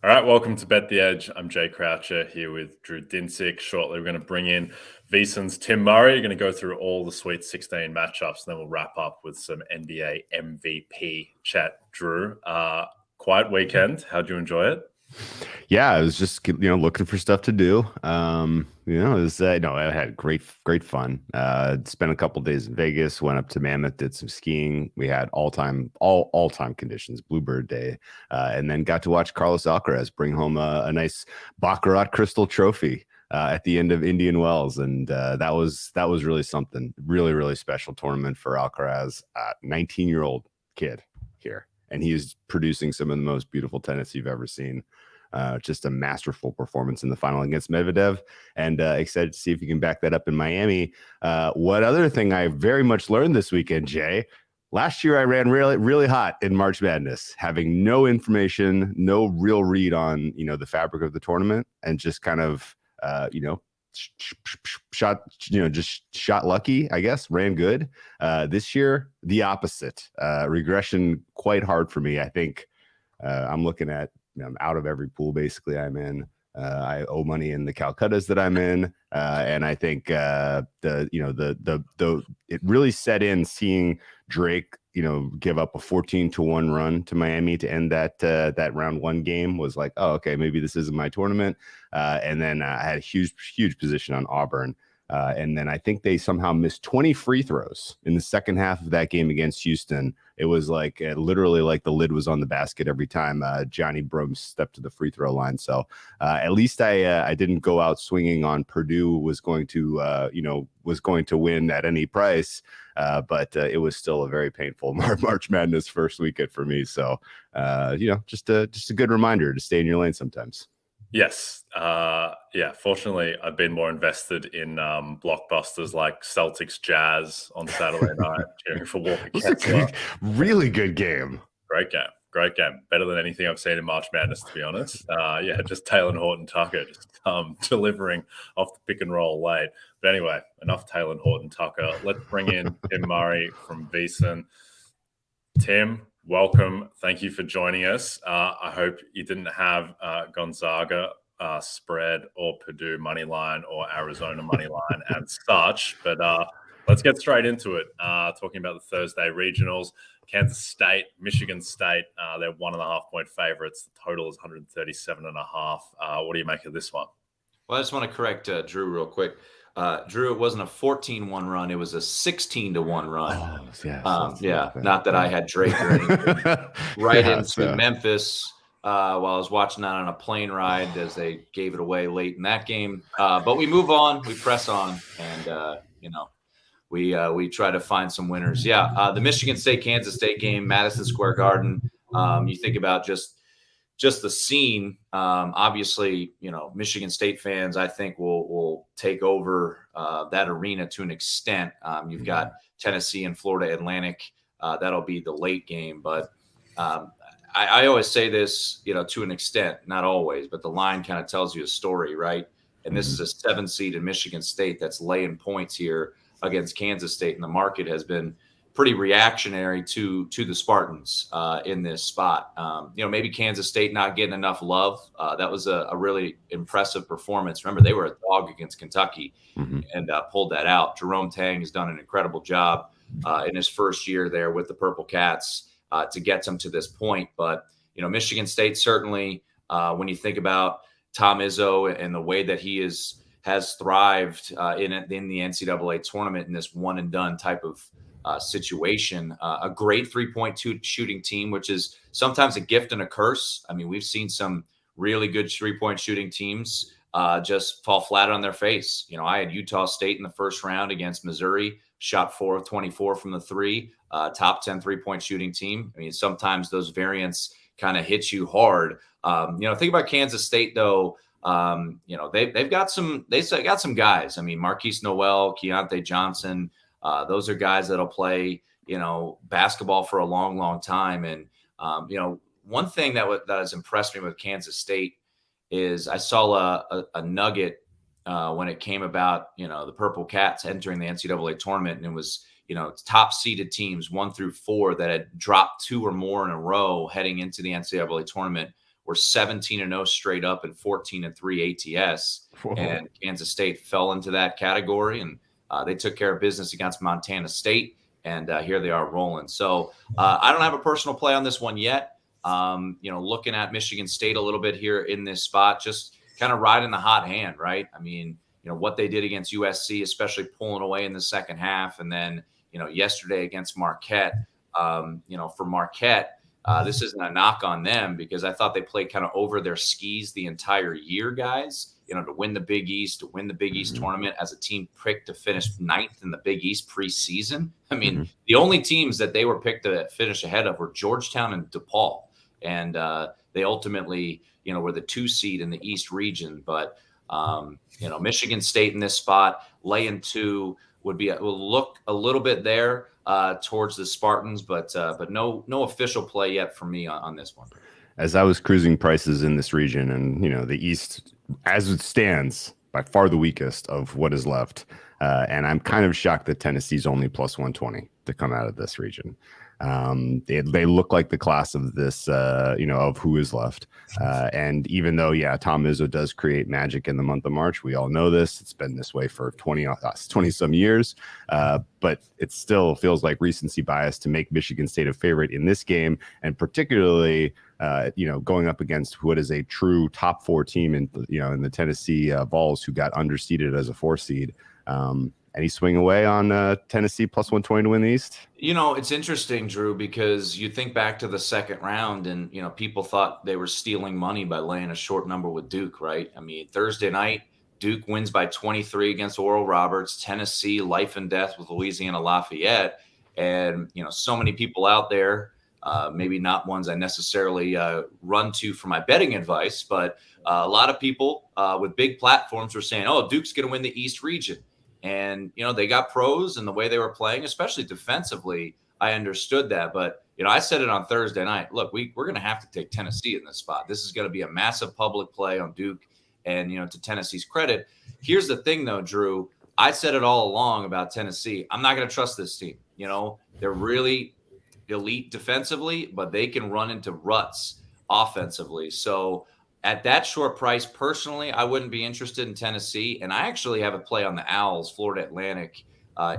All right, welcome to Bet the Edge. I'm Jay Croucher here with Drew Dinsick. Shortly, we're going to bring in VSiN's Tim Murray. We're going to go through all the Sweet 16 matchups, and then we'll wrap up with some NBA MVP chat. Drew, quiet weekend. How'd you enjoy it? Yeah, I was just looking for stuff to do. I had great fun. Spent a couple days in Vegas, went up to Mammoth, did some skiing. We had all time conditions, Bluebird Day, and then got to watch Carlos Alcaraz bring home a nice Baccarat Crystal Trophy at the end of Indian Wells, and that was really something. Really special tournament for Alcaraz, 19-year-old kid here, and he is producing some of the most beautiful tennis you've ever seen. Just a masterful performance in the final against Medvedev, and excited to see if you can back that up in Miami. What other thing I very much learned this weekend, Jay? Last year I ran really hot in March Madness, having no information, no real read on the fabric of the tournament, and just kind of shot lucky, I guess. Ran good. This year, the opposite. Regression quite hard for me. I think I'm looking at. I'm out of every pool basically I'm in. I owe money in the Calcuttas that I'm in, and I think it really set in seeing Drake give up a 14-1 run to Miami to end that round one game was like, oh, okay, maybe this isn't my tournament. And then I had a huge position on Auburn. And then I think they somehow missed 20 free throws in the second half of that game against Houston. It was like literally like the lid was on the basket every time Johnny Brooms stepped to the free throw line. So at least I didn't go out swinging on Purdue was going to win at any price. But it was still a very painful March Madness first weekend for me. So just a good reminder to stay in your lane sometimes. Yes. Fortunately, I've been more invested in blockbusters like Celtics Jazz on Saturday night, cheering for Walker Kessler. Really good game. Great game. Better than anything I've seen in March Madness, to be honest. Just Taylor Horton-Tucker just delivering off the pick and roll late. But anyway, enough Taylor Horton-Tucker. Let's bring in Tim Murray from VSiN. Tim, welcome. Thank you for joining us. I hope you didn't have Gonzaga spread or Purdue money line or Arizona money line and such. But let's get straight into it. Talking about the Thursday regionals, Kansas State, Michigan State, they're 1.5-point favorites. The total is 137.5. What do you make of this one? Well, I just want to correct Drew real quick. Drew, it wasn't a 14-1 run. It was a 16-1 run. Oh, not that I had Drake or anything. Into Memphis while I was watching that on a plane ride as they gave it away late in that game. But we move on. We press on. And, we try to find some winners. The Michigan State-Kansas State game, Madison Square Garden. You think about just the scene, obviously, Michigan State fans, I think, will take over that arena to an extent. You've got Tennessee and Florida Atlantic. That'll be the late game. But I always say this, to an extent, not always, but the line kind of tells you a story, right? And this is a 7-seed in Michigan State that's laying points here against Kansas State. And the market has been pretty reactionary to the Spartans in this spot. Maybe Kansas State not getting enough love. That was a really impressive performance. Remember, they were a dog against Kentucky and pulled that out. Jerome Tang has done an incredible job in his first year there with the Purple Cats to get them to this point. But, Michigan State certainly, when you think about Tom Izzo and the way that he has thrived in the NCAA tournament in this one-and-done type of situation, a great 3-point shooting team, which is sometimes a gift and a curse. I mean, we've seen some really good 3-point shooting teams just fall flat on their face. I had Utah State in the first round against Missouri, shot 4 of 24 from the three, top 10 3-point shooting team. I mean, sometimes those variants kind of hit you hard. Think about Kansas State though. They've got some guys. I mean, Marquise Noel, Keontae Johnson. Those are guys that'll play, basketball for a long, long time. And, one thing that has impressed me with Kansas State is I saw a nugget when it came about, the Purple Cats entering the NCAA tournament. And it was, top seeded teams 1 through 4 that had dropped 2 or more in a row heading into the NCAA tournament were 17-0 straight up and 14-3 ATS. Whoa. And Kansas State fell into that category, and they took care of business against Montana State, and here they are rolling. So I don't have a personal play on this one yet. Looking at Michigan State a little bit here in this spot, just kind of riding the hot hand, right? I mean, what they did against USC, especially pulling away in the second half, and then, yesterday against Marquette. For Marquette, this isn't a knock on them because I thought they played kind of over their skis the entire year, guys. To win the Big East, to win the Big East tournament as a team picked to finish 9th in the Big East preseason. I mean, the only teams that they were picked to finish ahead of were Georgetown and DePaul. And they ultimately, were the 2 seed in the East region. But, Michigan State in this spot, laying 2 will look a little bit there towards the Spartans, but no official play yet for me on this one. As I was cruising prices in this region, and the East, as it stands, by far the weakest of what is left, and I'm kind of shocked that Tennessee's only plus 120 to come out of this region. They look like the class of this, of who is left. And even though, Tom Izzo does create magic in the month of March, we all know this. It's been this way for 20 some years. But it still feels like recency bias to make Michigan State a favorite in this game. And particularly, going up against what is a true top 4 team in the Tennessee Vols, who got underseeded as a 4 seed. Any swing away on Tennessee plus 120 to win the East? It's interesting, Drew, because you think back to the second round and, people thought they were stealing money by laying a short number with Duke, right? I mean, Thursday night, Duke wins by 23 against Oral Roberts. Tennessee, life and death with Louisiana Lafayette. And, so many people out there, maybe not ones I necessarily run to for my betting advice, but a lot of people with big platforms were saying, oh, Duke's going to win the East region. And, they got pros and the way they were playing, especially defensively. I understood that. But, I said it on Thursday night. Look, we're going to have to take Tennessee in this spot. This is going to be a massive public play on Duke. And, to Tennessee's credit, here's the thing, though, Drew. I said it all along about Tennessee. I'm not going to trust this team. They're really elite defensively, but they can run into ruts offensively. So at that short price, personally, I wouldn't be interested in Tennessee. And I actually have a play on the Owls, Florida Atlantic,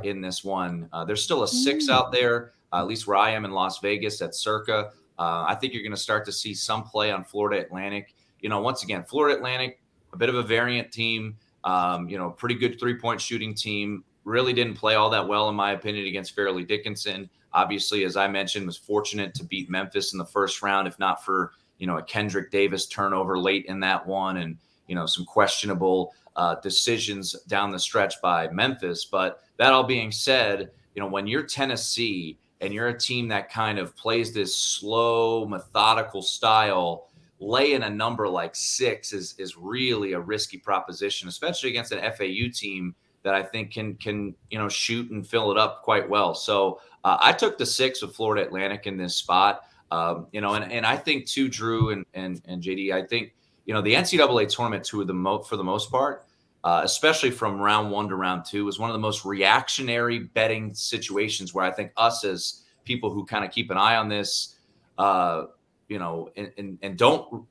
in this one. There's still a 6 out there, at least where I am in Las Vegas at Circa. I think you're going to start to see some play on Florida Atlantic. Once again, Florida Atlantic, a bit of a variant team, pretty good 3-point shooting team. Really didn't play all that well, in my opinion, against Fairleigh Dickinson. Obviously, as I mentioned, was fortunate to beat Memphis in the first round, if not for a Kendrick Davis turnover late in that one and, some questionable decisions down the stretch by Memphis. But that all being said, when you're Tennessee and you're a team that kind of plays this slow, methodical style, laying a number like 6 is really a risky proposition, especially against an FAU team that I think can shoot and fill it up quite well. So I took the 6 with Florida Atlantic in this spot. And I think too, Drew and JD, I think, the NCAA tournament for the most part, especially from round 1 to round 2, is one of the most reactionary betting situations where I think us as people who kind of keep an eye on this, and don't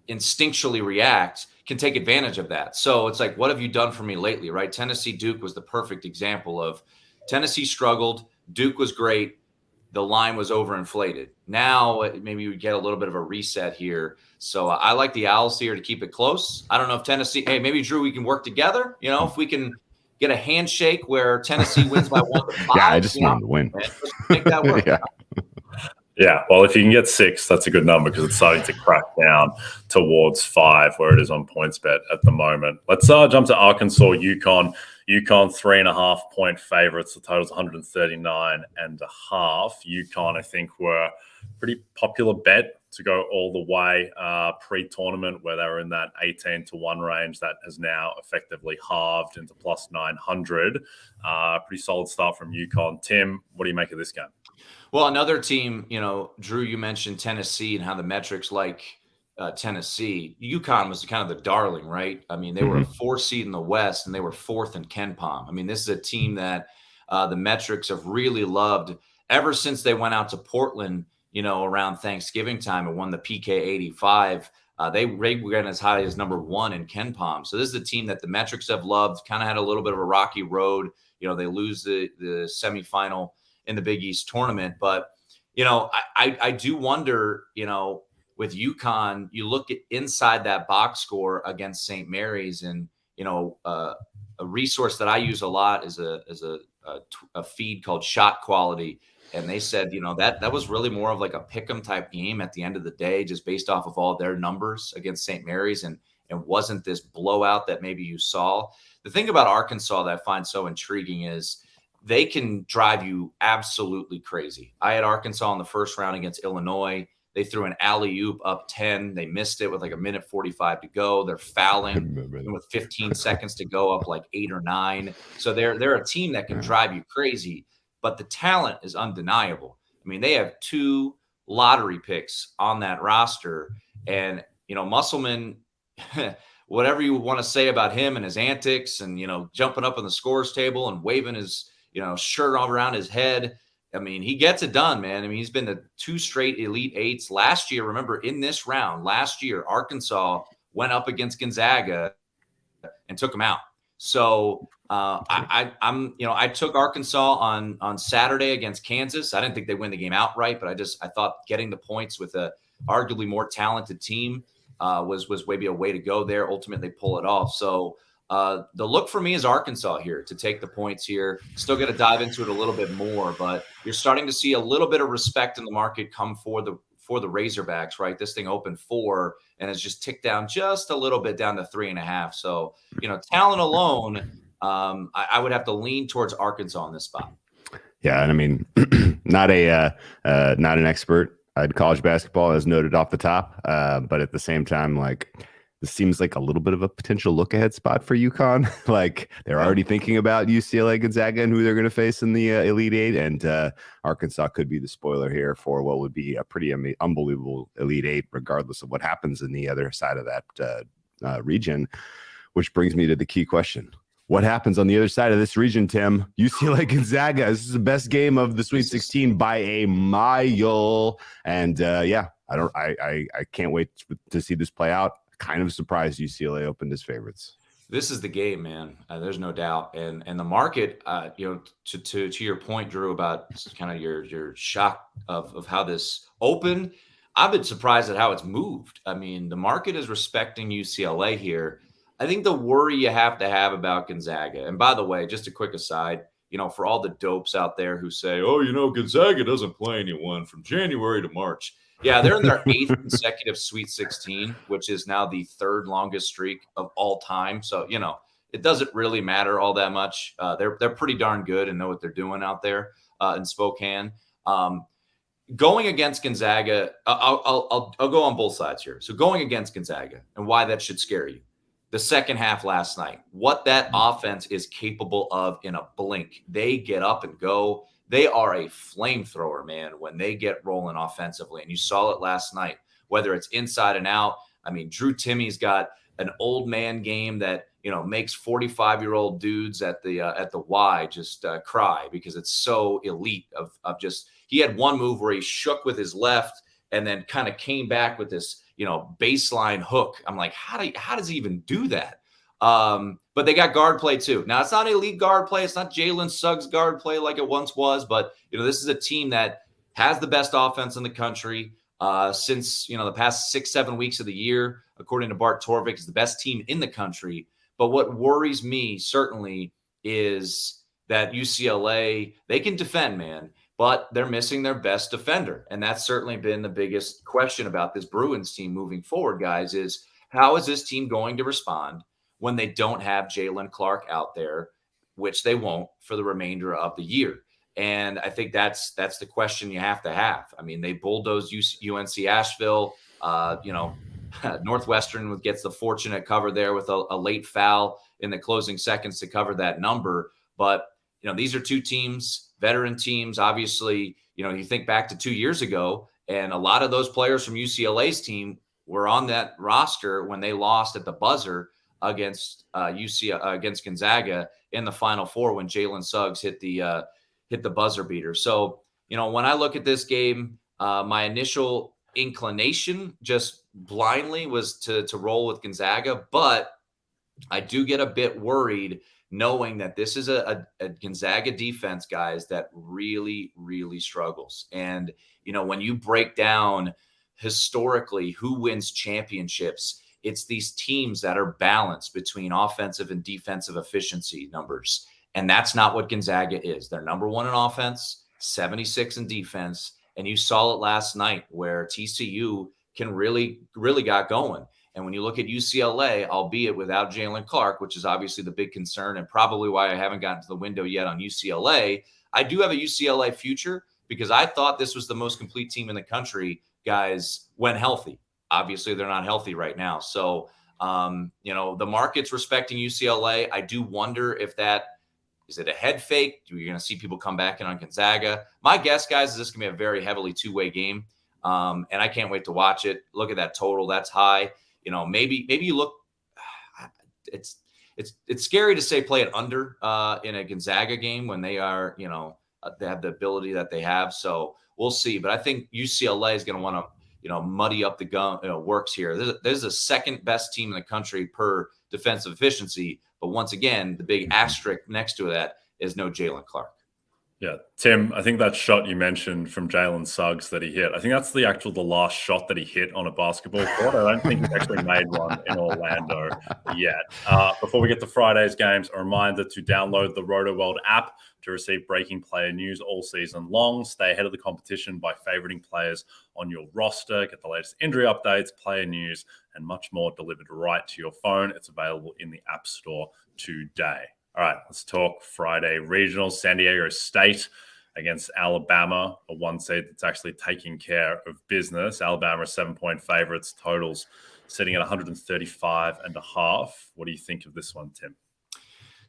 instinctually react can take advantage of that. So it's like, what have you done for me lately, right? Tennessee Duke was the perfect example of Tennessee struggled. Duke was great. The line was overinflated. Now maybe we get a little bit of a reset here. So I like the Owls here to keep it close. I don't know if Tennessee, hey, maybe Drew, we can work together. If we can get a handshake where Tennessee wins by 1-5. Yeah, I just want to win. Let's make that work. Yeah, well, if you can get 6, that's a good number because it's starting to crack down towards 5 where it is on PointsBet at the moment. Let's jump to Arkansas, UConn. UConn 3.5-point favorites. The total's 139.5. UConn, I think, were a pretty popular bet to go all the way pre-tournament where they were in that 18-1 range. That has now effectively halved into plus 900. Pretty solid start from UConn. Tim, what do you make of this game? Well, another team, Drew, you mentioned Tennessee and how the metrics like Tennessee. UConn was kind of the darling, right? I mean, they were a 4 seed in the West and they were 4th in KenPom. I mean, this is a team that the metrics have really loved ever since they went out to Portland around Thanksgiving time and won the PK 85. They went as high as number 1 in Ken Palm. So this is a team that the metrics have loved, kind of had a little bit of a rocky road. They lose the semifinal in the Big East tournament. But, I do wonder, with UConn, you look at inside that box score against St. Mary's, and, a resource that I use a lot is a feed called Shot Quality. And they said, that was really more of like a pick'em type game at the end of the day, just based off of all their numbers against St. Mary's, and wasn't this blowout that maybe you saw. The thing about Arkansas that I find so intriguing is they can drive you absolutely crazy. I had Arkansas in the first round against Illinois. They threw an alley-oop up 10. They missed it with like 1:45 to go. They're fouling with 15 seconds to go, up like 8 or 9. So they're a team that can drive you crazy. But the talent is undeniable. I mean, they have 2 lottery picks on that roster. And, Musselman, whatever you want to say about him and his antics and, jumping up on the scores table and waving his, shirt all around his head. I mean, he gets it done, man. I mean, he's been to 2 straight Elite Eights. Last year, remember, in this round, Arkansas went up against Gonzaga and took him out. So I took Arkansas on Saturday against Kansas. I didn't think they'd win the game outright, but I thought getting the points with a arguably more talented team was maybe a way to go there. Ultimately, pull it off. So the look for me is Arkansas here to take the points here. Still got to dive into it a little bit more, but you're starting to see a little bit of respect in the market come for the Razorbacks, right? This thing opened 4 and has just ticked down just a little bit down to 3.5. So, talent alone, I would have to lean towards Arkansas in this spot. Yeah. And I mean, not an expert at college basketball, as noted off the top. But at the same time, this seems like a little bit of a potential look ahead spot for UConn. They're already thinking about UCLA, Gonzaga, and who they're going to face in the Elite Eight. And Arkansas could be the spoiler here for what would be a pretty unbelievable Elite Eight, regardless of what happens in the other side of that region, which brings me to the key question. What happens on the other side of this region, Tim? UCLA, Gonzaga. This is the best game of the Sweet 16 by a mile. And I can't wait to see this play out. Kind of surprised UCLA opened as favorites. This is the game, man. There's no doubt. And the market, to your point, Drew, about kind of your shock of how this opened, I've been surprised at how it's moved. I mean, the market is respecting UCLA here. I think the worry you have to have about Gonzaga, and by the way, just a quick aside, for all the dopes out there who say, Gonzaga doesn't play anyone from January to March. Yeah, they're in their 8th consecutive Sweet 16, which is now the 3rd longest streak of all time. So, it doesn't really matter all that much. They're pretty darn good and know what they're doing out there in Spokane. Going against Gonzaga, I'll go on both sides here. So going against Gonzaga and why that should scare you. The second half last night, what that offense is capable of in a blink. They get up and go. They are a flamethrower, man, when they get rolling offensively. And you saw it last night, whether it's inside and out. I mean, Drew Timmy's got an old man game that, makes 45-year-old dudes at the Y just cry because it's so elite of just, he had one move where he shook with his left and then kind of came back with this, baseline hook. I'm like, how does he even do that? But they got guard play too. Now it's not elite guard play. It's not Jalen Suggs guard play like it once was, but this is a team that has the best offense in the country since, the past 6-7 weeks of the year, according to Bart Torvik, is the best team in the country. But what worries me certainly is that UCLA, they can defend, man, but they're missing their best defender. And that's certainly been the biggest question about this Bruins team moving forward, guys, is how is this team going to respond when they don't have Jalen Clark out there, which they won't for the remainder of the year? And I think that's the question you have to have. I mean, they bulldozed UNC Asheville. Northwestern gets the fortunate cover there with a late foul in the closing seconds to cover that number. But, these are 2 teams, veteran teams. Obviously, you think back to 2 years ago, and a lot of those players from UCLA's team were on that roster when they lost at the buzzer against against Gonzaga in the Final Four when Jalen Suggs hit the buzzer beater. So, when I look at this game, My initial inclination just blindly was to roll with Gonzaga, but I do get a bit worried knowing that this is a Gonzaga defense, guys, that really, really struggles. And, when you break down historically who wins championships, it's these teams that are balanced between offensive and defensive efficiency numbers. And that's not what Gonzaga is. They're number one in offense, 76 in defense. And you saw it last night where TCU can really got going. And when you look at UCLA, albeit without Jalen Clark, which is obviously the big concern and probably why I haven't gotten to the window yet on UCLA, I do have a UCLA future because I thought this was the most complete team in the country, guys, when healthy. Obviously, they're not healthy right now. So, the market's respecting UCLA. I do wonder if is it a head fake? You're going to see people come back in on Gonzaga. My guess, guys, is this going to be a very heavily two-way game. And I can't wait to watch it. Look at that total. That's high. Maybe you look, it's scary to say play it under in a Gonzaga game when they are, they have the ability that they have. So we'll see. But I think UCLA is going to want to, muddy up the works here. There's the second best team in the country per defensive efficiency. But once again, the big asterisk next to that is no Jalen Clark. Yeah, Tim, I think that shot you mentioned from Jalen Suggs that he hit, I think that's the last shot that he hit on a basketball court. I don't think he's actually made one in Orlando yet. Before we get to Friday's games, a reminder to download the RotoWorld app to receive breaking player news all season long. Stay ahead of the competition by favoriting players on your roster. Get the latest injury updates, player news, and much more delivered right to your phone. It's available in the App Store today. All right, let's talk Friday regionals. San Diego State against Alabama, a one seed that's actually taking care of business. Alabama 7-point favorites, totals sitting at 135.5. What do you think of this one, Tim?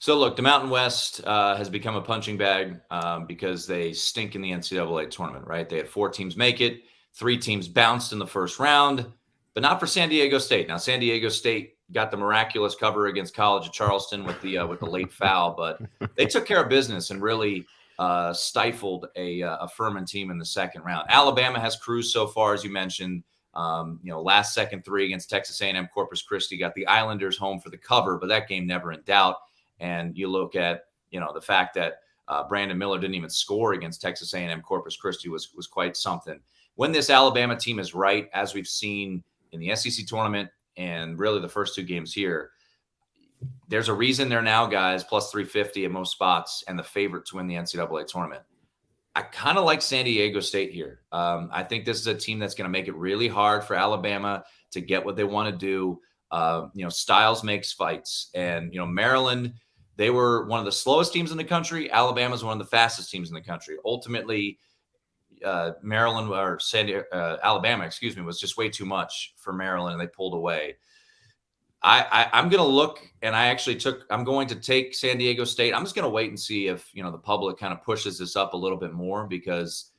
So look, the Mountain West has become a punching bag because they stink in the NCAA tournament, right? They had 4 teams make it, 3 teams bounced in the first round, but not for San Diego State. Now, San Diego State got the miraculous cover against College of Charleston with the late foul, but they took care of business and really stifled a Furman team in the second round. Alabama has cruised so far, as you mentioned. Last second 3 against Texas A&M Corpus Christi, got the Islanders home for the cover, but that game never in doubt. And you look at the fact that Brandon Miller didn't even score against Texas A&M Corpus Christi was quite something. When this Alabama team is right, as we've seen in the SEC tournament and really the first 2 games here, there's a reason they're now, guys, plus 350 at most spots and the favorite to win the NCAA tournament. I kind of like San Diego State here. I think this is a team that's going to make it really hard for Alabama to get what they want to do. Styles makes fights. And, Maryland, they were one of the slowest teams in the country. Alabama's one of the fastest teams in the country. Ultimately, Alabama, was just way too much for Maryland, and they pulled away. I'm going to look, and I'm going to take San Diego State. I'm just going to wait and see if, the public kind of pushes this up a little bit more because,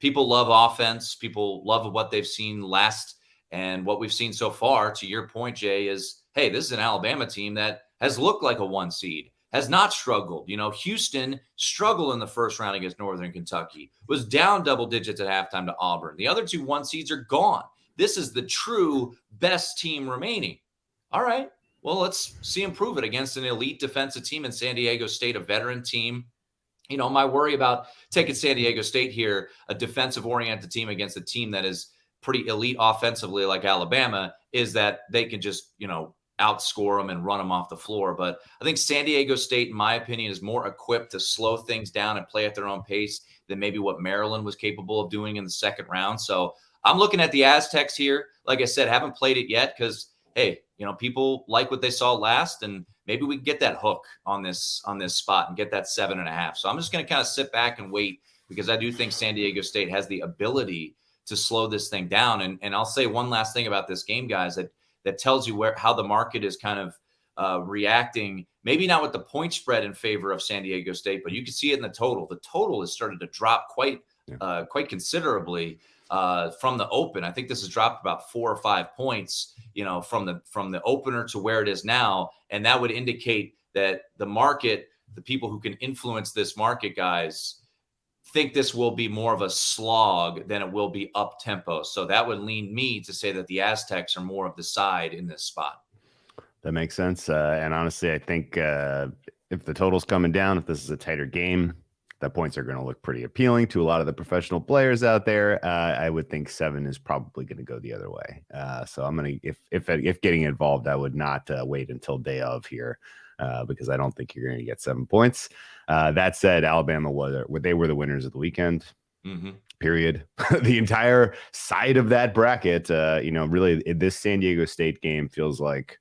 people love offense. People love what they've seen last, and what we've seen so far, to your point, Jay, is, hey, this is an Alabama team that has looked like a 1 seed. Has not struggled. Houston struggled in the first round against Northern Kentucky, was down double digits at halftime to Auburn. The other 2 1 seeds are gone. This is the true best team remaining. All right, well, let's see him prove it against an elite defensive team in San Diego State, a veteran team. My worry about taking San Diego State here, a defensive-oriented team against a team that is pretty elite offensively like Alabama, is that they can just, outscore them and run them off the floor. But I think San Diego State, in my opinion, is more equipped to slow things down and play at their own pace than maybe what Maryland was capable of doing in the second round. So I'm looking at the Aztecs here. Like I said, haven't played it yet because, hey, people like what they saw last, and maybe we can get that hook on this spot and get that 7.5. So I'm just going to kind of sit back and wait because I do think San Diego State has the ability to slow this thing down. And I'll say one last thing about this game, guys, that tells you how the market is kind of reacting, maybe not with the point spread in favor of San Diego State, but you can see it in the total. The total has started to drop quite considerably from the open. I think this has dropped about 4 or 5 points, from the opener to where it is now. And that would indicate that the market, the people who can influence this market, guys, think this will be more of a slog than it will be up tempo. So that would lean me to say that the Aztecs are more of the side in this spot. That makes sense. And honestly, I think if the total's coming down, if this is a tighter game, the points are going to look pretty appealing to a lot of the professional players out there. I would think 7 is probably going to go the other way. So I'm going to, if getting involved, I would not wait until day of here because I don't think you're going to get 7 points. That said, Alabama they were the winners of the weekend. Mm-hmm. Period. The entire side of that bracket, really this San Diego State game feels like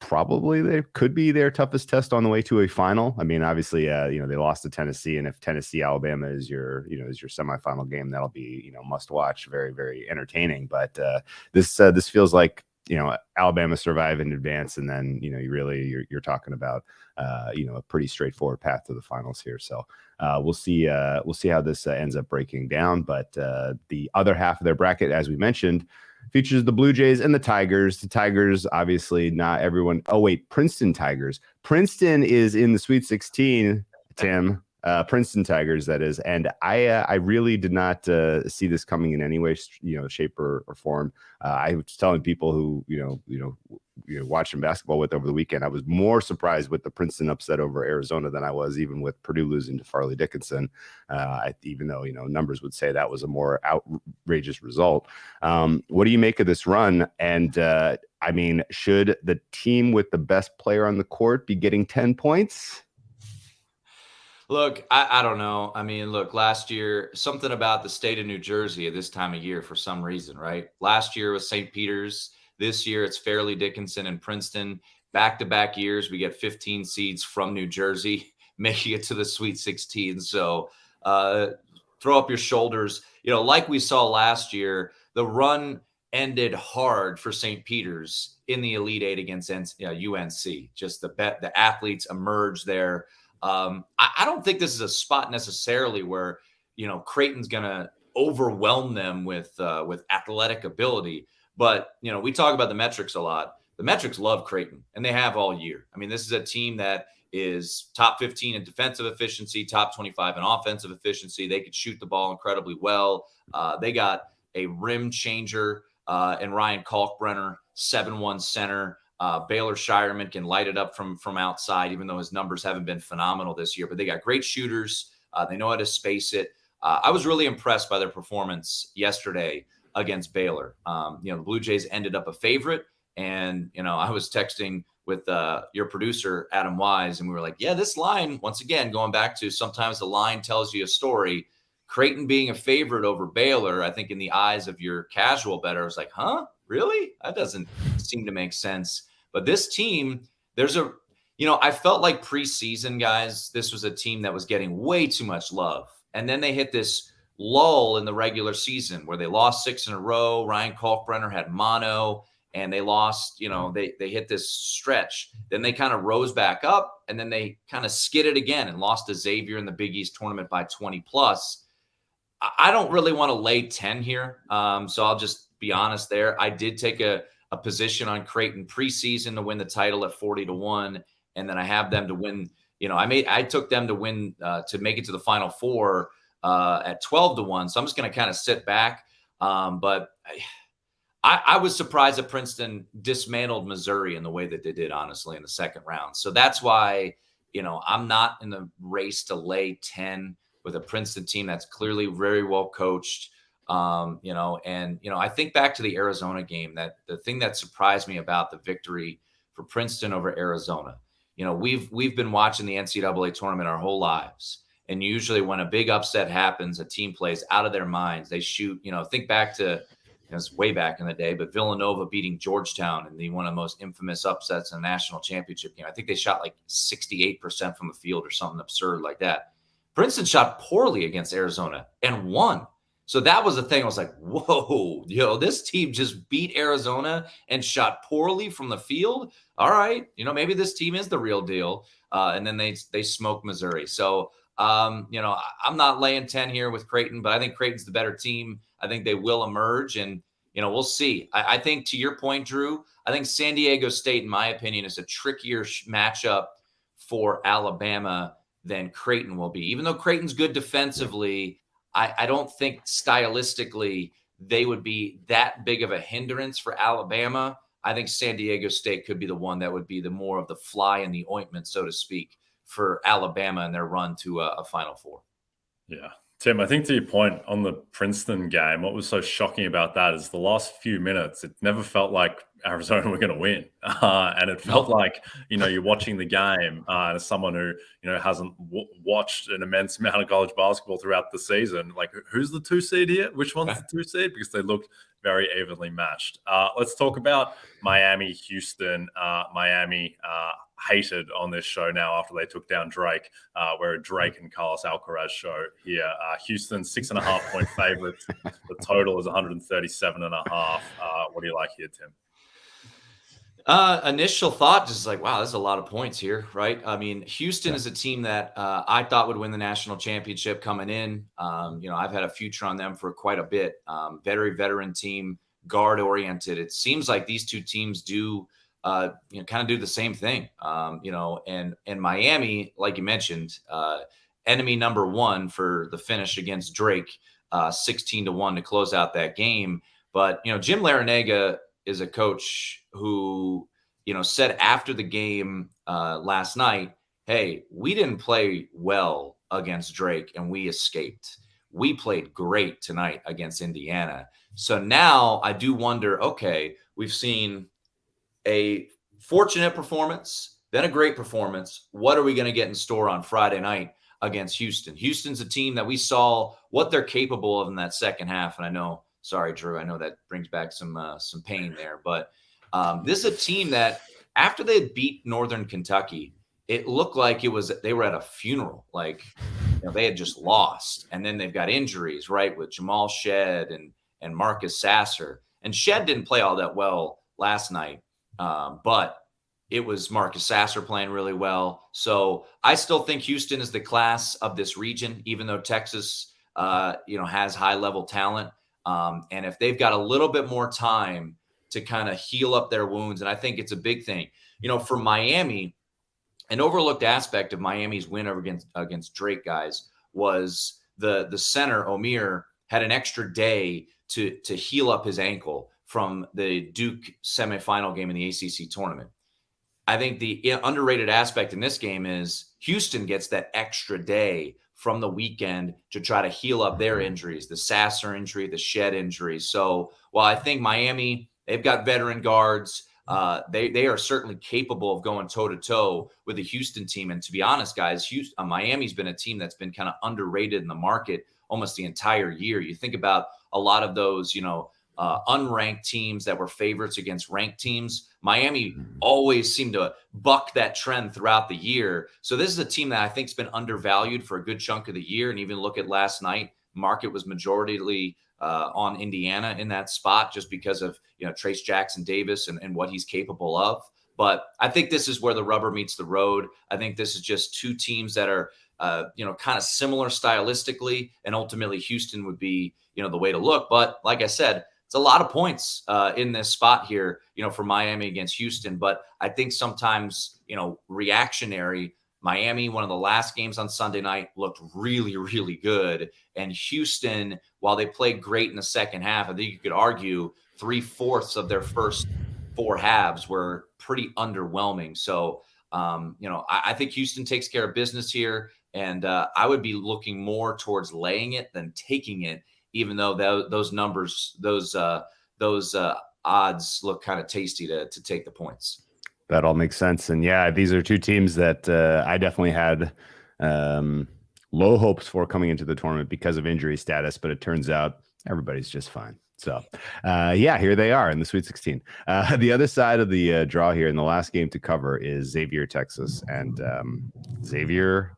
probably they could be their toughest test on the way to a final. I mean, obviously, they lost to Tennessee, and if Tennessee Alabama is your semifinal game, that'll be must watch, very very entertaining. But this feels like Alabama survive in advance, and then you're talking about a pretty straightforward path to the finals here. So we'll see how this ends up breaking down. But the other half of their bracket, as we mentioned, features the Blue Jays and the Tigers. The Tigers, obviously, not everyone. Oh, wait, Princeton Tigers. Princeton is in the Sweet 16, Tim. Princeton Tigers, that is. And I really did not see this coming in any way, shape or form. I was telling people who, watching basketball with over the weekend, I was more surprised with the Princeton upset over Arizona than I was even with Purdue losing to Farley Dickinson, even though, numbers would say that was a more outrageous result. What do you make of this run? And should the team with the best player on the court be getting 10 points? Look, I don't know. I mean, look, last year, something about the state of New Jersey at this time of year for some reason, right? Last year was St. Peter's. This year it's Farley Dickinson and Princeton. Back-to-back years, we get 15 seeds from New Jersey making it to the Sweet 16. So throw up your shoulders. Like we saw last year, the run ended hard for St. Peter's in the Elite Eight against UNC. Just the athletes emerged there. I don't think this is a spot necessarily where, Creighton's going to overwhelm them with athletic ability. But, we talk about the metrics a lot. The metrics love Creighton, and they have all year. I mean, this is a team that is top 15 in defensive efficiency, top 25 in offensive efficiency. They could shoot the ball incredibly well. They got a rim changer in Ryan Kalkbrenner, 7'1" center. Baylor Shireman can light it up from outside, even though his numbers haven't been phenomenal this year. But they got great shooters. They know how to space it. I was really impressed by their performance yesterday against Baylor. The Blue Jays ended up a favorite. And, I was texting with your producer, Adam Wise, and we were like, yeah, this line, once again, going back to sometimes the line tells you a story. Creighton being a favorite over Baylor, I think in the eyes of your casual bettor, I was like, huh? Really? That doesn't seem to make sense. But this team, I felt like preseason, guys, this was a team that was getting way too much love. And then they hit this lull in the regular season where they lost 6 in a row. Ryan Kalkbrenner had mono, and they lost, they hit this stretch. Then they kind of rose back up, and then they kind of skidded again and lost to Xavier in the Big East tournament by 20+. I don't really want to lay 10 here. So I'll just be honest there. I did take a position on Creighton preseason to win the title at 40-1. And then I have them to win, I took them to win, to make it to the Final Four at 12-1. So I'm just going to kind of sit back. But I was surprised that Princeton dismantled Missouri in the way that they did, honestly, in the second round. So that's why, I'm not in the race to lay 10 with a Princeton team that's clearly very well coached. I think back to the Arizona game, that the thing that surprised me about the victory for Princeton over Arizona, we've been watching the NCAA tournament our whole lives. And usually when a big upset happens, a team plays out of their minds. They shoot, think back to, it's way back in the day, but Villanova beating Georgetown in one of the most infamous upsets in the national championship game. I think they shot like 68% from the field or something absurd like that. Princeton shot poorly against Arizona and won. So that was the thing. I was like, whoa, this team just beat Arizona and shot poorly from the field. All right. Maybe this team is the real deal. And then they smoked Missouri. So, I'm not laying 10 here with Creighton, but I think Creighton's the better team. I think they will emerge, and, we'll see. I think, to your point, Drew, I think San Diego State, in my opinion, is a trickier matchup for Alabama than Creighton will be. Even though Creighton's good defensively, I don't think stylistically they would be that big of a hindrance for Alabama. I think San Diego State could be the one that would be the more of the fly in the ointment, so to speak, for Alabama and their run to a Final Four. Yeah. Tim, I think to your point on the Princeton game, what was so shocking about that is the last few minutes, it never felt like Arizona were going to win. And it felt like, you're watching the game and as someone who, hasn't watched an immense amount of college basketball throughout the season, like who's the 2 seed here? Which one's the 2 seed? Because they looked very evenly matched. Let's talk about Miami, Houston. Miami hated on this show now after they took down Drake. We're a Drake and Carlos Alcaraz show here. Houston 6.5 point favorites. The total is 137.5. What do you like here, Tim? Initial thought, just like, wow, there's a lot of points here, right? I mean, Houston is a team that I thought would win the national championship coming in. I've had a future on them for quite a bit. Very veteran team, guard oriented. It seems like these two teams do, kind of do the same thing. And Miami, like you mentioned, enemy number one for the finish against Drake, 16-1 to close out that game. But, Jim Larrañaga is a coach who, said after the game last night, hey, we didn't play well against Drake and we escaped. We played great tonight against Indiana. So now I do wonder, okay, we've seen a fortunate performance, then a great performance. What are we going to get in store on Friday night against Houston? Houston's a team that we saw what they're capable of in that second half. And I know, sorry, Drew, I know that brings back some pain there, but this is a team that after they had beat Northern Kentucky, it looked like they were at a funeral. Like, they had just lost. And then they've got injuries, right, with Jamal Shedd and Marcus Sasser. And Shedd didn't play all that well last night, but it was Marcus Sasser playing really well. So I still think Houston is the class of this region, even though Texas, has high-level talent. And if they've got a little bit more time to kind of heal up their wounds, and I think it's a big thing, for Miami, an overlooked aspect of Miami's win over against Drake, guys, was the center, Omier, had an extra day to heal up his ankle from the Duke semifinal game in the ACC tournament. I think the underrated aspect in this game is Houston gets that extra day from the weekend to try to heal up their injuries, the Sasser injury, the Shedd injury. So while I think Miami, they've got veteran guards, they are certainly capable of going toe-to-toe with the Houston team. And to be honest, guys, Miami's been a team that's been kind of underrated in the market almost the entire year. You think about a lot of those, unranked teams that were favorites against ranked teams. Miami always seemed to buck that trend throughout the year. So this is a team that I think has been undervalued for a good chunk of the year. And even look at last night, market was majoritarily on Indiana in that spot just because of, Trace Jackson Davis and what he's capable of. But I think this is where the rubber meets the road. I think this is just two teams that are, kind of similar stylistically, and ultimately Houston would be, the way to look. But like I said, it's a lot of points in this spot here, for Miami against Houston. But I think sometimes, reactionary. Miami, one of the last games on Sunday night, looked really, really good. And Houston, while they played great in the second half, I think you could argue 3/4 of their first 4 halves were pretty underwhelming. So, I think Houston takes care of business here. And I would be looking more towards laying it than taking it, even though those numbers, those odds look kind of tasty to take the points. That all makes sense. And yeah, these are two teams that I definitely had low hopes for coming into the tournament because of injury status, but it turns out everybody's just fine. So here they are in the Sweet 16. The other side of the draw here in the last game to cover is Xavier, Texas. And Xavier,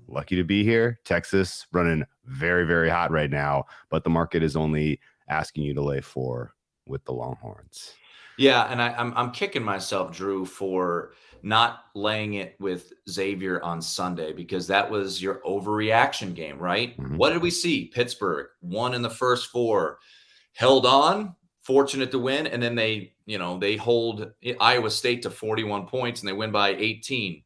lucky to be here. Texas running very, very hot right now, but the market is only asking you to lay 4 with the Longhorns. Yeah, and I'm kicking myself, Drew, for not laying it with Xavier on Sunday, because that was your overreaction game, right? Mm-hmm. What did we see? Pittsburgh won in the first 4, held on, fortunate to win, and then they hold Iowa State to 41 points and they win by 18.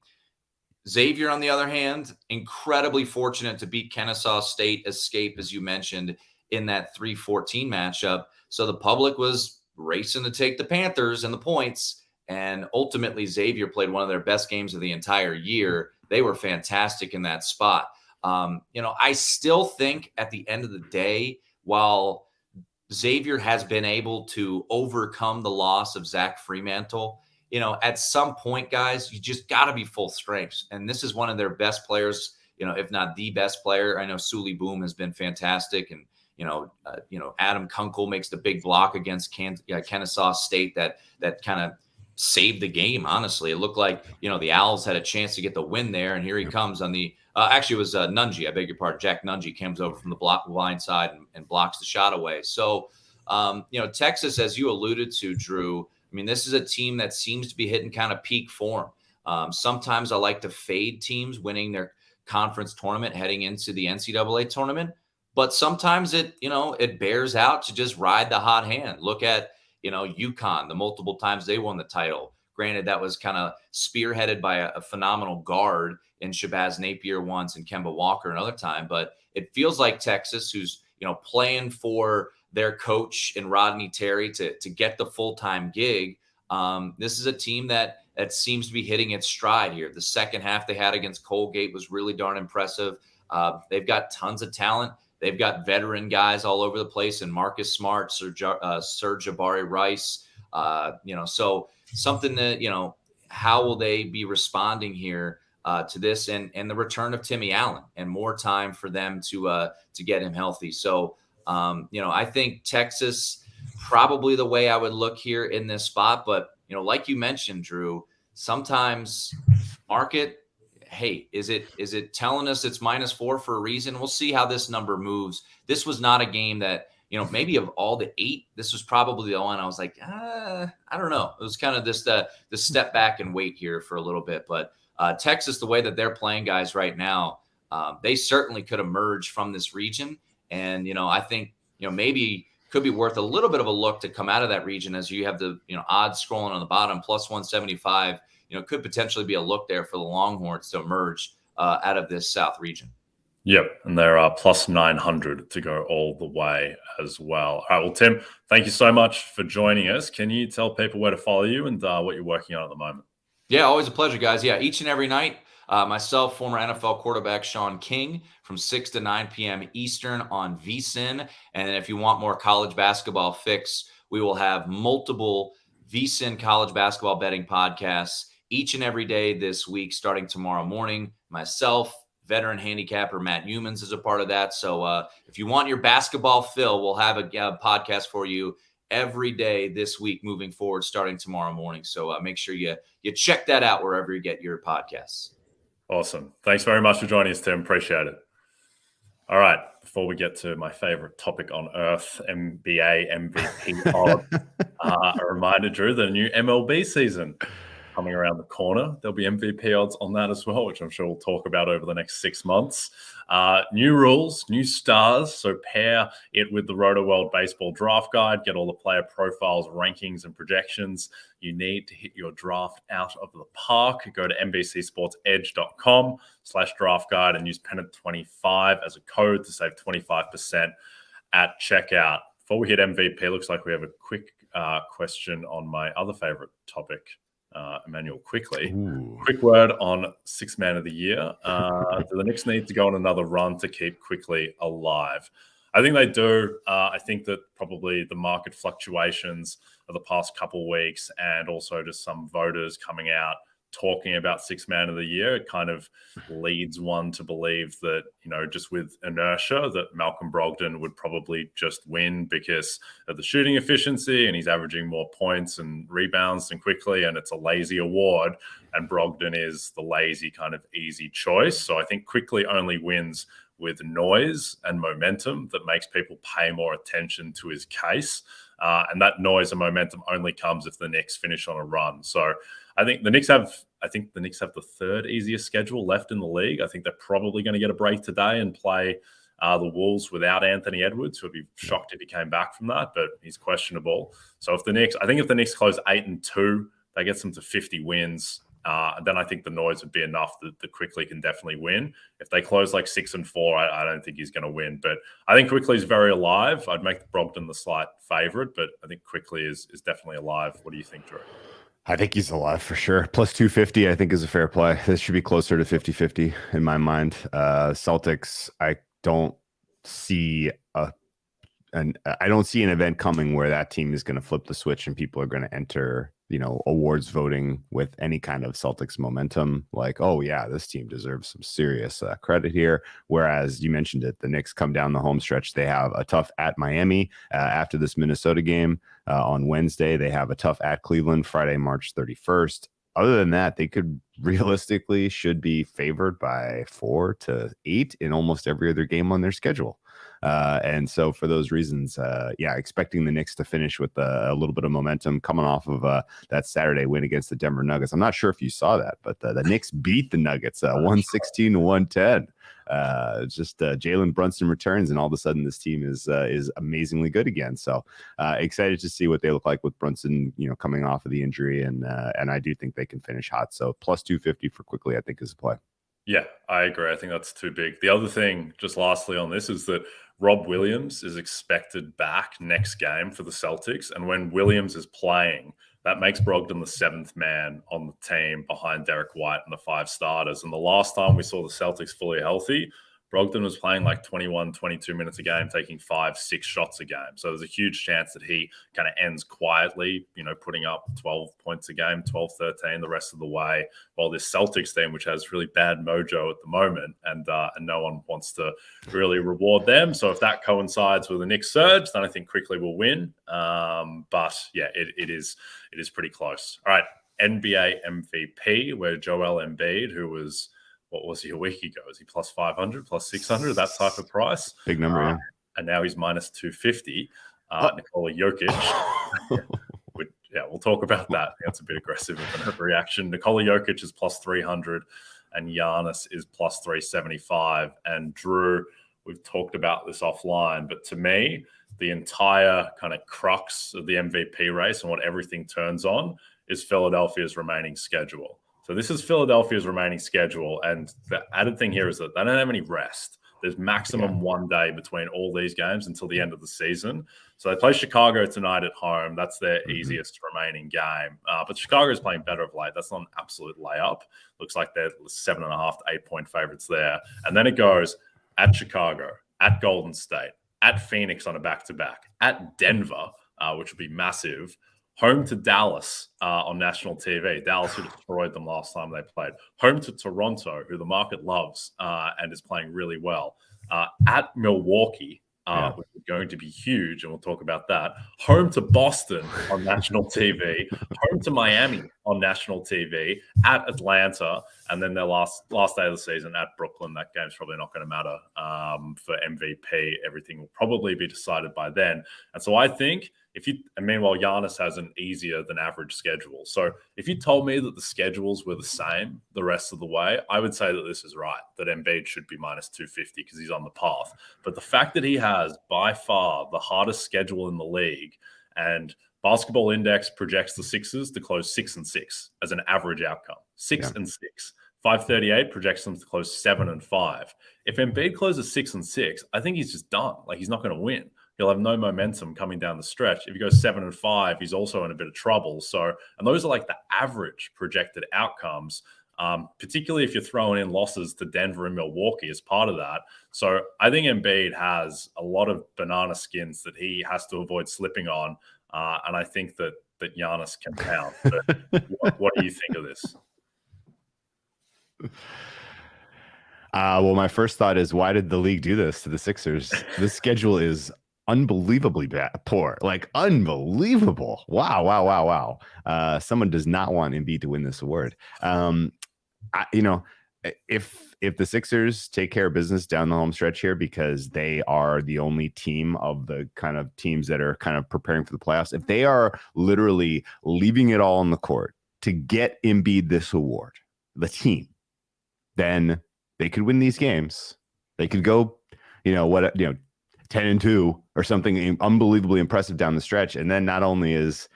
Xavier, on the other hand, incredibly fortunate to beat Kennesaw State, escape, as you mentioned, in that 3-14 matchup. So the public was racing to take the Panthers and the points. And ultimately, Xavier played one of their best games of the entire year. They were fantastic in that spot. I still think at the end of the day, while Xavier has been able to overcome the loss of Zach Fremantle, at some point, guys, you just got to be full strength. And this is one of their best players, if not the best player. I know Sully Boom has been fantastic. And, Adam Kunkel makes the big block against Kennesaw State that kind of saved the game. Honestly, it looked like, the Owls had a chance to get the win there. And here he comes on the, actually it was Nungy. I beg your pardon. Jack Nungy comes over from the blind side and blocks the shot away. So, Texas, as you alluded to, Drew, I mean, this is a team that seems to be hitting kind of peak form. Sometimes I like to fade teams winning their conference tournament heading into the NCAA tournament, but sometimes it bears out to just ride the hot hand. Look at, UConn, the multiple times they won the title. Granted, that was kind of spearheaded by a phenomenal guard in Shabazz Napier once and Kemba Walker another time, but it feels like Texas, who's, playing for their coach and Rodney Terry to get the full-time gig. This is a team that seems to be hitting its stride here. The second half they had against Colgate was really darn impressive. They've got tons of talent. They've got veteran guys all over the place, and Marcus Smart, Serge Jabari Rice. So something that, how will they be responding here to this and the return of Timmy Allen and more time for them to get him healthy. So, I think Texas probably the way I would look here in this spot. But, like you mentioned, Drew, sometimes market, hey, is it telling us it's -4 for a reason? We'll see how this number moves. This was not a game that, maybe of all the 8, this was probably the one I was like, I don't know. It was kind of just the step back and wait here for a little bit. But Texas, the way that they're playing, guys, right now, they certainly could emerge from this region. And, I think, maybe could be worth a little bit of a look to come out of that region as you have the, odds scrolling on the bottom, +175, could potentially be a look there for the Longhorns to emerge out of this South region. Yep, and there are +900 to go all the way as well. All right, well, Tim, thank you so much for joining us. Can you tell people where to follow you and what you're working on at the moment? Yeah, always a pleasure, guys. Yeah, each and every night, myself, former NFL quarterback Sean King, from 6 to 9 p.m. Eastern on VSiN. And then if you want more college basketball fix, we will have multiple VSiN college basketball betting podcasts each and every day this week, starting tomorrow morning. Myself, veteran handicapper Matt Humans is a part of that. So if you want your basketball fill, we'll have a podcast for you every day this week moving forward, starting tomorrow morning. So make sure you check that out wherever you get your podcasts. Awesome. Thanks very much for joining us, Tim. Appreciate it. All right. Before we get to my favorite topic on earth, NBA MVP odds, a reminder, Drew, the new MLB season coming around the corner. There'll be MVP odds on that as well, which I'm sure we'll talk about over the next 6 months. New rules, new stars. So pair it with the Roto World Baseball Draft Guide. Get all the player profiles, rankings, and projections you need to hit your draft out of the park. Go to NBCSportsEdge.com/draft guide and use Pennant25 as a code to save 25% at checkout. Before we hit MVP, looks like we have a quick question on my other favorite topic. Emmanuel, quickly. Ooh. Quick word on Sixth Man of the Year. Do the Knicks need to go on another run to keep quickly alive? I think they do. I think that probably the market fluctuations of the past couple of weeks and also just some voters coming out talking about Sixth Man of the Year, it kind of leads one to believe that, just with inertia, that Malcolm Brogdon would probably just win because of the shooting efficiency and he's averaging more points and rebounds than quickly, and it's a lazy award, and Brogdon is the lazy kind of easy choice. So I think quickly only wins with noise and momentum that makes people pay more attention to his case. And that noise and momentum only comes if the Knicks finish on a run. So I think the Knicks have the third easiest schedule left in the league. I think they're probably going to get a break today and play the Wolves without Anthony Edwards, who would be shocked if he came back from that, but he's questionable. So if the Knicks close 8-2, that gets them to 50 wins. Then I think the noise would be enough that Quickley can definitely win. If they close like 6-4, I don't think he's going to win. But I think Quickley's very alive. I'd make Brogdon the slight favourite, but I think Quickley is definitely alive. What do you think, Drew? I think he's alive for sure. Plus 250, I think, is a fair play. This should be closer to 50-50 in my mind. Celtics, I don't see an event coming where that team is going to flip the switch and people are going to enter, awards voting with any kind of Celtics momentum. Like, oh yeah, this team deserves some serious credit here. Whereas you mentioned it, the Knicks come down the home stretch. They have a tough at Miami after this Minnesota game on Wednesday. They have a tough at Cleveland Friday, March 31st. Other than that, they could realistically should be favored by 4 to 8 in almost every other game on their schedule. And so for those reasons, expecting the Knicks to finish with a little bit of momentum coming off of that Saturday win against the Denver Nuggets. I'm not sure if you saw that, but the Knicks beat the Nuggets 116-110. Jalen Brunson returns, and all of a sudden this team is amazingly good again. So excited to see what they look like with Brunson, coming off of the injury, and I do think they can finish hot. So plus 250 for Quickley, I think, is a play. Yeah, I agree. I think that's too big. The other thing, just lastly on this, is that Rob Williams is expected back next game for the Celtics. And when Williams is playing, that makes Brogdon the 7th man on the team behind Derek White and the 5 starters. And the last time we saw the Celtics fully healthy, Brogdon was playing like 21, 22 minutes a game, taking 5-6 shots a game. So there's a huge chance that he kind of ends quietly, putting up 12 points a game, 12, 13 the rest of the way, while this Celtics team, which has really bad mojo at the moment, and no one wants to really reward them. So if that coincides with a Knicks surge, then I think Quickley will win. But yeah, it is pretty close. All right, NBA MVP, where Joel Embiid, who was, what was he a week ago? Is he plus 500, plus 600, that type of price? Big number, yeah. And now he's minus 250. Nikola Jokic. We'll talk about that. That's a bit aggressive of a reaction. Nikola Jokic is plus 300 and Giannis is plus 375. And Drew, we've talked about this offline, but to me, the entire kind of crux of the MVP race and what everything turns on is Philadelphia's remaining schedule. So this is Philadelphia's remaining schedule. And the added thing here is that they don't have any rest. There's maximum 1 day between all these games until the end of the season. So they play Chicago tonight at home. That's their easiest remaining game. But Chicago is playing better of late. That's not an absolute layup. Looks like they're 7.5 to 8 point favorites there. And then it goes at Chicago, at Golden State, at Phoenix on a back-to-back, at Denver, which would be massive, home to Dallas on national TV. Dallas, who destroyed them last time they played. Home to Toronto, who the market loves and is playing really well. At Milwaukee, which is going to be huge, and we'll talk about that. Home to Boston on national TV. Home to Miami on national TV. At Atlanta, and then their last day of the season at Brooklyn. That game's probably not going to matter for MVP. Everything will probably be decided by then. And so I think meanwhile, Giannis has an easier than average schedule. So if you told me that the schedules were the same the rest of the way, I would say that this is right, that Embiid should be minus 250 because he's on the path. But the fact that he has by far the hardest schedule in the league, and Basketball Index projects the Sixers to close 6-6 as an average outcome. 6-6. 538 projects them to close 7-5. If Embiid closes 6-6, I think he's just done. Like, he's not going to win. He'll have no momentum coming down the stretch. If he goes 7-5, he's also in a bit of trouble. So, and those are like the average projected outcomes, particularly if you're throwing in losses to Denver and Milwaukee as part of that. So I think Embiid has a lot of banana skins that he has to avoid slipping on. And I think that Giannis can pound. But what do you think of this? Well, my first thought is, why did the league do this to the Sixers? This schedule is unbelievably poor, like unbelievable. Wow. Someone does not want Embiid to win this award. If the Sixers take care of business down the home stretch here, because they are the only team of the kind of teams that are kind of preparing for the playoffs, if they are literally leaving it all on the court to get Embiid this award, the team, then they could win these games. They could go, 10-2 or something unbelievably impressive down the stretch. And then not only is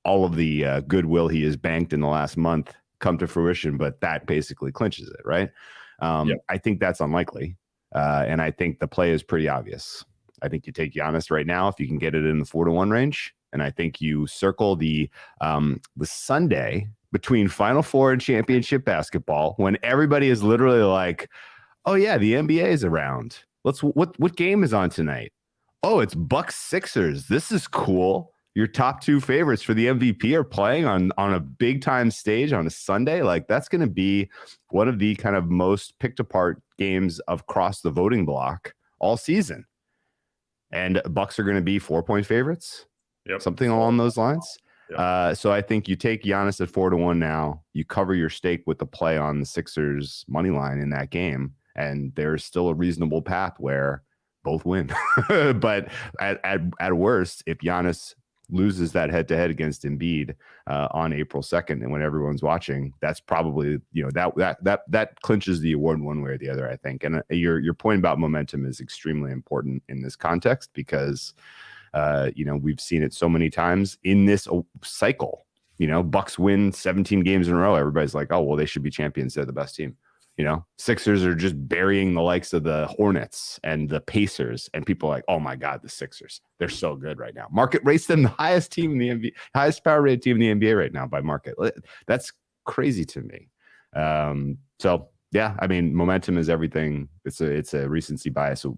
all of the goodwill he has banked in the last month come to fruition, but that basically clinches it, right? I think that's unlikely. And I think the play is pretty obvious. I think you take Giannis right now if you can get it in the 4-1 range. And I think you circle the Sunday between Final Four and championship basketball when everybody is literally like, oh yeah, the NBA is around. What game is on tonight? Oh, it's Bucks Sixers. This is cool. Your top two favorites for the MVP are playing on a big time stage on a Sunday. Like, that's going to be one of the kind of most picked apart games across the voting block all season. And Bucks are going to be 4-point favorites. Yep. Something along those lines. Yep. So I think you take Giannis at 4-1 now. You cover your stake with the play on the Sixers money line in that game. And there's still a reasonable path where both win. But at worst, if Giannis loses that head-to-head against Embiid on April 2nd, and when everyone's watching, that's probably, that clinches the award one way or the other, I think. And your point about momentum is extremely important in this context because we've seen it so many times in this cycle. Bucks win 17 games in a row. Everybody's like, oh, well, they should be champions. They're the best team. Sixers are just burying the likes of the Hornets and the Pacers, and people are like, oh my God, the Sixers, they're so good right now. Market rates them the highest team in the NBA, highest power rated team in the NBA right now by market. That's crazy to me. So yeah, I mean, momentum is everything. It's a recency bias. So,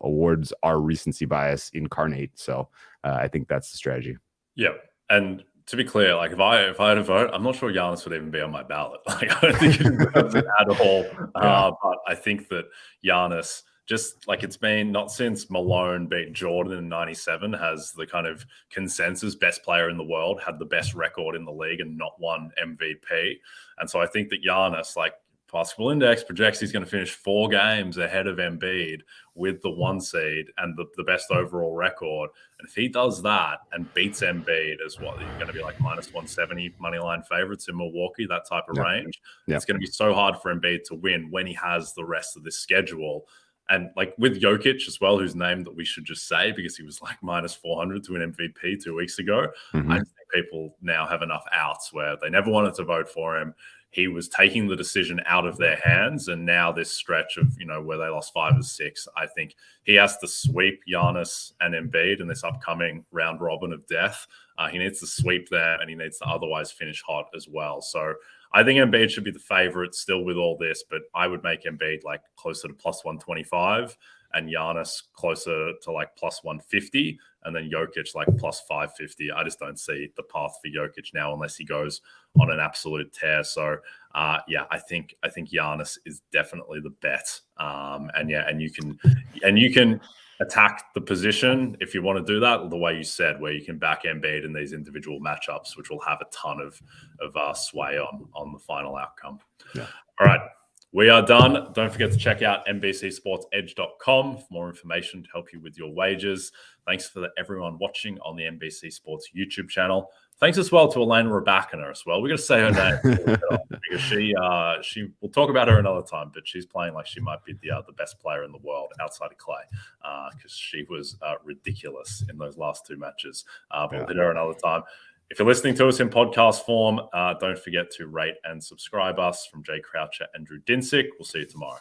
awards are recency bias incarnate. So I think that's the strategy. Yeah. And to be clear, like if I had a vote, I'm not sure Giannis would even be on my ballot. Like I don't think he deserves it at all. But I think that Giannis, just like it's been not since Malone beat Jordan in '97, has the kind of consensus best player in the world, had the best record in the league, and not won MVP. And so I think that Giannis, like Basketball Index projects he's going to finish 4 games ahead of Embiid with the 1 seed and the best overall record. And if he does that and beats Embiid as what, you're going to be like minus 170 money line favorites in Milwaukee, that type of range. It's going to be so hard for Embiid to win when he has the rest of this schedule. And like with Jokic as well, whose name that we should just say because he was like minus 400 to an MVP 2 weeks ago. I just think people now have enough outs where they never wanted to vote for him. He was taking the decision out of their hands. And now this stretch of, where they lost 5 or 6, I think he has to sweep Giannis and Embiid in this upcoming round robin of death. He needs to sweep there and he needs to otherwise finish hot as well. So I think Embiid should be the favorite still with all this, but I would make Embiid like closer to plus 125 and Giannis closer to like plus 150 and then Jokic like plus 550. I just don't see the path for Jokic now unless he goes on an absolute tear. So I think Giannis is definitely the bet. And you can attack the position if you want to do that the way you said, where you can back Embiid in these individual matchups, which will have a ton of sway on the final outcome. Yeah. All right. We are done. Don't forget to check out NBCSportsEdge.com for more information to help you with your wagers. Thanks for everyone watching on the NBC Sports YouTube channel. Thanks as well to Elena Rabakina as well. We're going to say her name because she we'll talk about her another time, but she's playing like she might be the best player in the world outside of Clay because she was ridiculous in those last 2 matches. But we'll hit her another time. If you're listening to us in podcast form, don't forget to rate and subscribe us. From Jay Croucher and Drew Dinsick. We'll see you tomorrow.